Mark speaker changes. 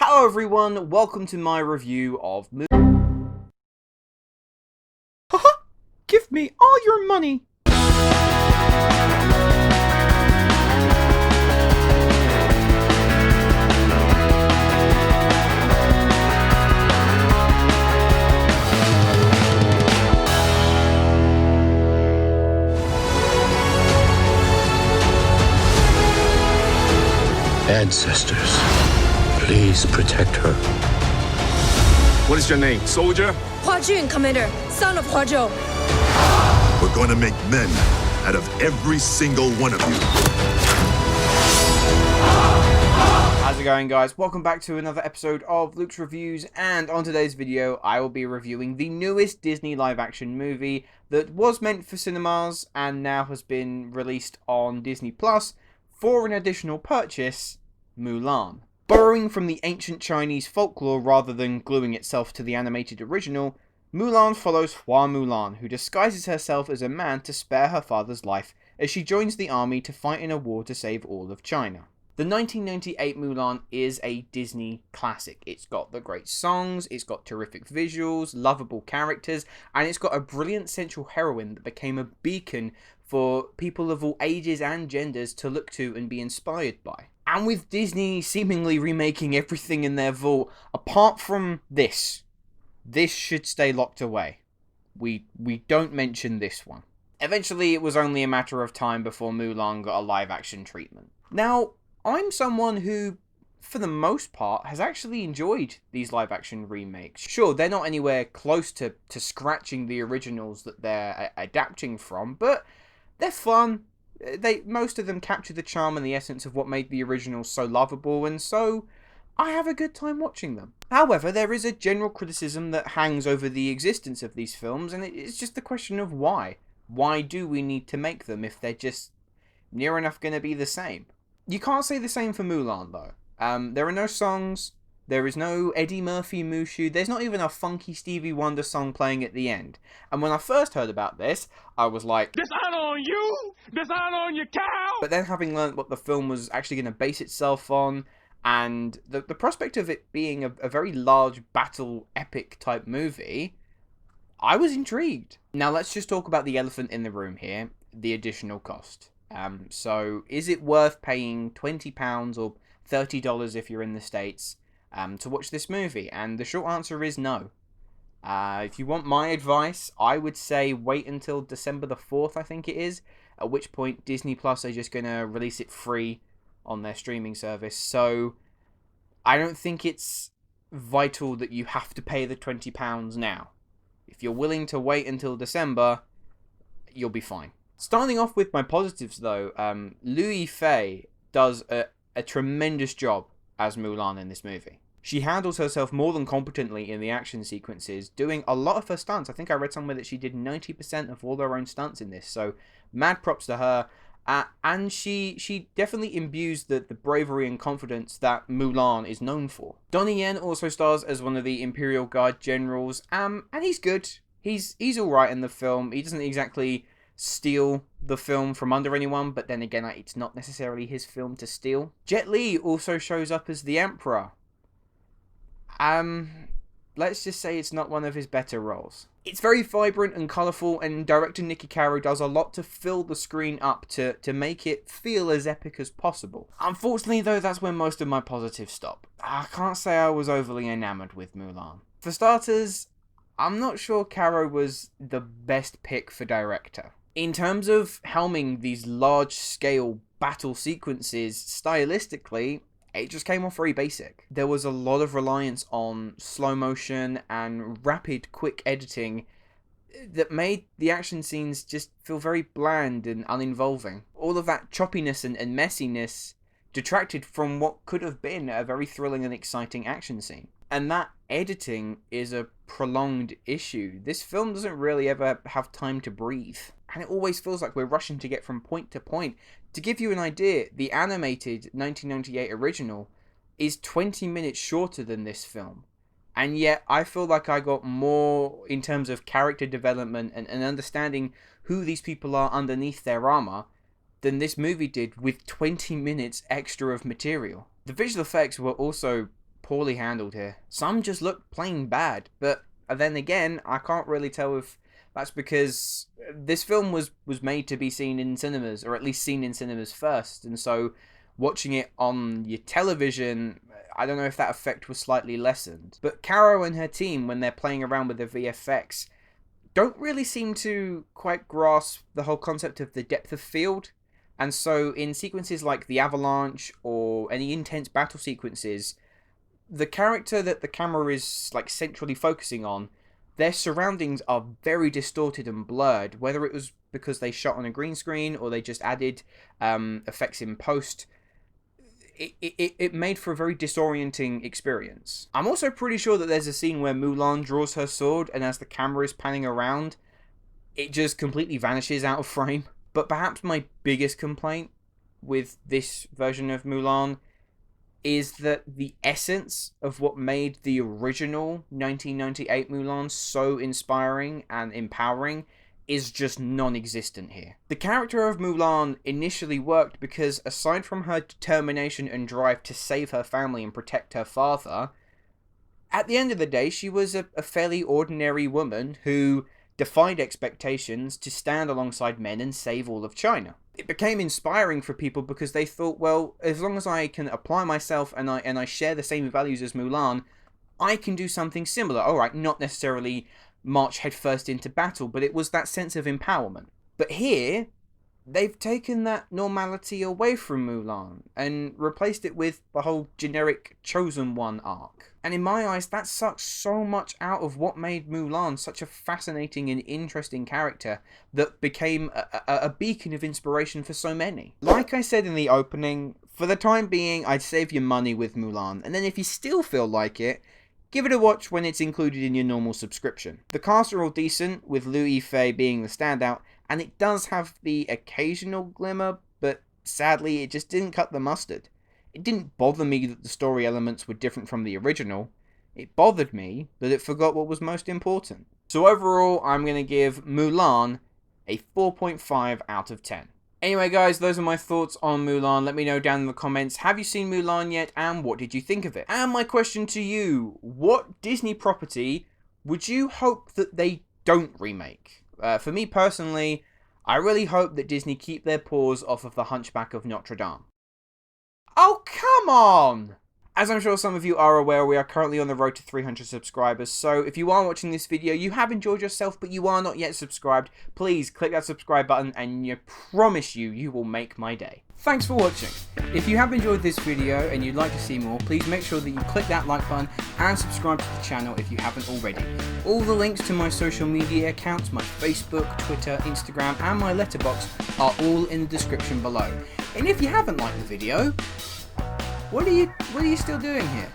Speaker 1: Hello everyone, welcome to my review of Haha! Give me all your money!
Speaker 2: Ancestors, please protect her.
Speaker 3: What is your name, soldier?
Speaker 4: Hua Jun, Commander, son of Hua Zhou.
Speaker 5: We're going to make men out of every single one of you.
Speaker 1: How's it going, guys? Welcome back to another episode of Luke's Reviews, and on today's video I will be reviewing the newest Disney live-action movie that was meant for cinemas and now has been released on Disney Plus for an additional purchase, Mulan. Borrowing from the ancient Chinese folklore rather than gluing itself to the animated original, Mulan follows Hua Mulan, who disguises herself as a man to spare her father's life as she joins the army to fight in a war to save all of China. The 1998 Mulan is a Disney classic. It's got the great songs, it's got terrific visuals, lovable characters, and it's got a brilliant central heroine that became a beacon for people of all ages and genders to look to and be inspired by. And with Disney seemingly remaking everything in their vault, apart from this should stay locked away. We don't mention this one. Eventually, it was only a matter of time before Mulan got a live-action treatment. Now, I'm someone who, for the most part, has actually enjoyed these live-action remakes. Sure, they're not anywhere close to scratching the originals that they're adapting from, but they're fun. Most of them capture the charm and the essence of what made the originals so lovable, and so I have a good time watching them. However, there is a general criticism that hangs over the existence of these films, and it's just the question of why. Why do we need to make them if they're just near enough going to be the same? You can't say the same for Mulan, though. There are no songs, there is no Eddie Murphy Mushu, there's not even a funky Stevie Wonder song playing at the end. And when I first heard about this, I was like, "This ain't on you! This ain't on your cow!" But then having learnt what the film was actually going to base itself on, and the prospect of it being a very large battle epic type movie, I was intrigued. Now let's just talk about the elephant in the room here, the additional cost. So is it worth paying £20 or $30 if you're in the States to watch this movie? And the short answer is no. If you want my advice, I would say wait until December the 4th, I think it is, at which point Disney Plus are just going to release it free on their streaming service. So I don't think it's vital that you have to pay the £20 now. If you're willing to wait until December, you'll be fine. Starting off with my positives, though, Yifei does a tremendous job as Mulan in this movie. She handles herself more than competently in the action sequences, doing a lot of her stunts. I think I read somewhere that she did 90% of all her own stunts in this, so mad props to her. And she definitely imbues the bravery and confidence that Mulan is known for. Donnie also stars as one of the Imperial Guard generals, and he's good. He's alright in the film. He doesn't exactly steal the film from under anyone, but then again, it's not necessarily his film to steal. Jet Li also shows up as the Emperor. Let's just say it's not one of his better roles. It's very vibrant and colourful, and director Niki Caro does a lot to fill the screen up to make it feel as epic as possible. Unfortunately, though, that's where most of my positives stop. I can't say I was overly enamoured with Mulan. For starters, I'm not sure Caro was the best pick for director. In terms of helming these large-scale battle sequences, stylistically, it just came off very basic. There was a lot of reliance on slow motion and rapid, quick editing that made the action scenes just feel very bland and uninvolving. All of that choppiness and messiness detracted from what could have been a very thrilling and exciting action scene. And that editing is a prolonged issue. This film doesn't really ever have time to breathe, and it always feels like we're rushing to get from point to point. To give you an idea, the animated 1998 original is 20 minutes shorter than this film, and yet I feel like I got more in terms of character development and understanding who these people are underneath their armor than this movie did with 20 minutes extra of material. The visual effects were also poorly handled here. Some just look plain bad, but then again, I can't really tell if that's because this film was made to be seen in cinemas, or at least seen in cinemas first, and so watching it on your television, I don't know if that effect was slightly lessened. But Caro and her team, when they're playing around with the VFX, don't really seem to quite grasp the whole concept of the depth of field. And so in sequences like the avalanche or any intense battle sequences, the character that the camera is like centrally focusing on, their surroundings are very distorted and blurred, whether it was because they shot on a green screen or they just added effects in post. It made for a very disorienting experience. I'm also pretty sure that there's a scene where Mulan draws her sword, and as the camera is panning around, it just completely vanishes out of frame. But perhaps my biggest complaint with this version of Mulan is that the essence of what made the original 1998 Mulan so inspiring and empowering is just non-existent here. The character of Mulan initially worked because, aside from her determination and drive to save her family and protect her father, at the end of the day, she was a fairly ordinary woman who defied expectations to stand alongside men and save all of China. It became inspiring for people because they thought, well, as long as I can apply myself and I share the same values as Mulan, I can do something similar. Alright, not necessarily march headfirst into battle, but it was that sense of empowerment. But here, they've taken that normality away from Mulan and replaced it with the whole generic Chosen One arc. And in my eyes, that sucks so much out of what made Mulan such a fascinating and interesting character that became a beacon of inspiration for so many. Like I said in the opening, for the time being, I'd save your money with Mulan, and then if you still feel like it, give it a watch when it's included in your normal subscription. The cast are all decent, with Yifei being the standout, and it does have the occasional glimmer, but sadly it just didn't cut the mustard. It didn't bother me that the story elements were different from the original. It bothered me that it forgot what was most important. So overall, I'm going to give Mulan a 4.5 out of 10. Anyway guys, those are my thoughts on Mulan. Let me know down in the comments, have you seen Mulan yet, and what did you think of it? And my question to you, what Disney property would you hope that they don't remake? For me personally, I really hope that Disney keep their paws off of The Hunchback of Notre Dame. Oh, come on! As I'm sure some of you are aware, we are currently on the road to 300 subscribers, so if you are watching this video, you have enjoyed yourself, but you are not yet subscribed, please click that subscribe button, and I promise you will make my day. Thanks for watching. If you have enjoyed this video and you'd like to see more, please make sure that you click that like button and subscribe to the channel if you haven't already. All the links to my social media accounts, my Facebook, Twitter, Instagram, and my letterbox are all in the description below. And if you haven't liked the video, what are you still doing here?